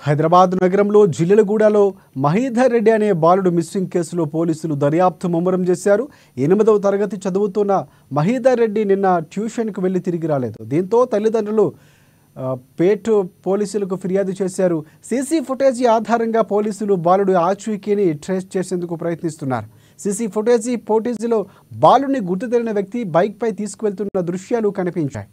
హైదరాబాద్ నగరంలో జిల్లెలగూడలో మహీధర్ రెడ్డి అనే బాలుడు మిస్సింగ్ కేసులో పోలీసులు దర్యాప్తు ముమ్మరం చేశారు. 8వ తరగతి చదువుతున్న మహీధర్ రెడ్డి నిన్న ట్యూషన్కు వెళ్లి తిరిగి రాలేదు. దీంతో తల్లిదండ్రులు పేట్ పోలీసులకు ఫిర్యాదు చేశారు. సీసీ ఫుటేజీ ఆధారంగా పోలీసులు బాలుడు ఆచూకీని ట్రేస్ చేసేందుకు ప్రయత్నిస్తున్నారు. సీసీ ఫుటేజీలో బాలుడిని గుర్తు తెలియని వ్యక్తి బైక్పై తీసుకువెళ్తున్న దృశ్యాలు కనిపించాయి.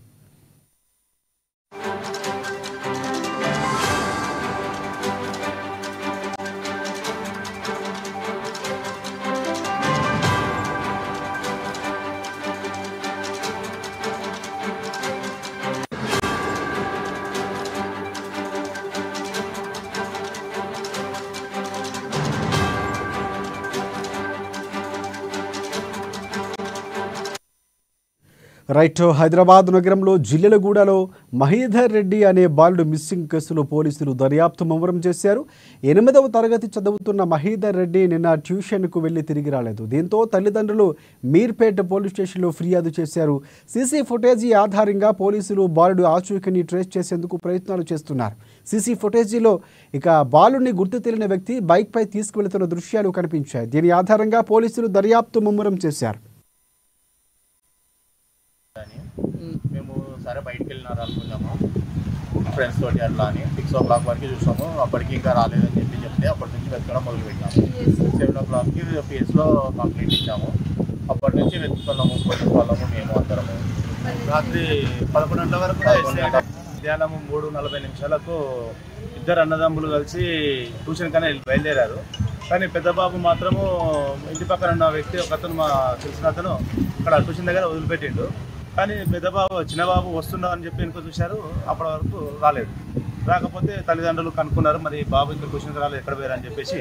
హైదరాబాద్ నగరంలో జిల్లెలగూడలో మహీధర్ రెడ్డి అనే బాలుడు మిస్సింగ్ కేసులో పోలీసులు దర్యాప్తు ముమ్మరం చేశారు. 8వ తరగతి చదువుతున్న మహీధర్ రెడ్డి నిన్న ట్యూషన్కు వెళ్లి తిరిగి రాలేదు. దీంతో తల్లిదండ్రులు మీర్పేట్ పోలీస్ స్టేషన్లో ఫిర్యాదు చేశారు. సీసీ ఫుటేజీ ఆధారంగా పోలీసులు బాలుడు ఆచూకీని ట్రేస్ చేసేందుకు ప్రయత్నాలు చేస్తున్నారు. సీసీ ఫుటేజీలో బాలుడిని గుర్తు తెలియని వ్యక్తి బైక్పై తీసుకువెళ్తున్న దృశ్యాలు కనిపించాయి. దీని ఆధారంగా పోలీసులు దర్యాప్తు ముమ్మరం చేశారు. మేము సరే బయటికి వెళ్ళినారు అనుకున్నాము ఫ్రెండ్స్ తోటి అట్లా అని 6 o'clock వరకు చూసాము. అప్పటికి ఇంకా రాలేదని చెప్తే అప్పటి నుంచి వెతకడం మొదలుపెట్టాము. 7 o'clockకి పిఎస్లో కంప్లీట్ ఇచ్చాము. అప్పటి నుంచి వెతుకుతున్నాము, పోలీసు వాళ్ళము మేము అందరము. రాత్రి 11 గంటల వరకు మధ్యాహ్నం 3:40 ఇద్దరు అన్నదమ్ములు కలిసి ట్యూషన్ కన్నా బయలుదేరారు. కానీ పెద్ద బాబు మాత్రము ఇంటి పక్కన ఉన్న వ్యక్తి ఒకతను మా తెలిసిన అతను అక్కడ ట్యూషన్ దగ్గర వదిలిపెట్టిండు. కానీ పెద్ద బాబు చిన్న బాబు వస్తున్నావు అని చెప్పి వెనుక చూశారు. అప్పటి వరకు రాలేదు. రాకపోతే తల్లిదండ్రులు కనుక్కున్నారు, మరి బాబు ఇంకా ట్యూషన్కి రాలేదు, ఎక్కడ పోయారు అని చెప్పేసి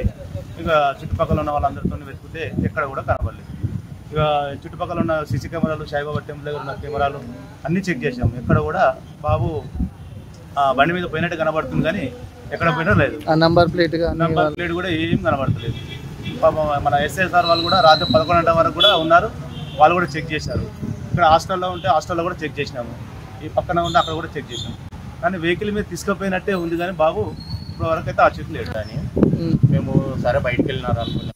ఇక చుట్టుపక్కల ఉన్న వాళ్ళందరితో వెతుకుతే ఎక్కడ కూడా కనబడలేదు. ఇక చుట్టుపక్కల ఉన్న సీసీ కెమెరాలు, సాయిబాబా టెంపుల్ దగ్గర ఉన్న కెమెరాలు అన్నీ చెక్ చేసాము. ఎక్కడ కూడా బాబు బండి మీద పోయినట్టు కనబడుతుంది, కానీ ఎక్కడ పోయినా లేదు. నంబర్ ప్లేట్ కూడా ఏం కనబడతలేదు. పాపం మన ఎస్ఐ సార్ వాళ్ళు కూడా రాత్రి 11 గంటల వరకు కూడా ఉన్నారు. వాళ్ళు కూడా చెక్ చేశారు. ఇక్కడ హాస్టల్లో ఉంటే హాస్టల్లో కూడా చెక్ చేసినాము. ఈ పక్కన ఉంటే అక్కడ కూడా చెక్ చేసినాము. కానీ వెహికల్ మీద తీసుకుపోయినట్టే ఉంది, కానీ బాబు ఇప్పటి వరకు అయితే ఆ చెట్లు లేడు. కానీ మేము సరే బయటికి వెళ్ళినారు అనుకున్నాం.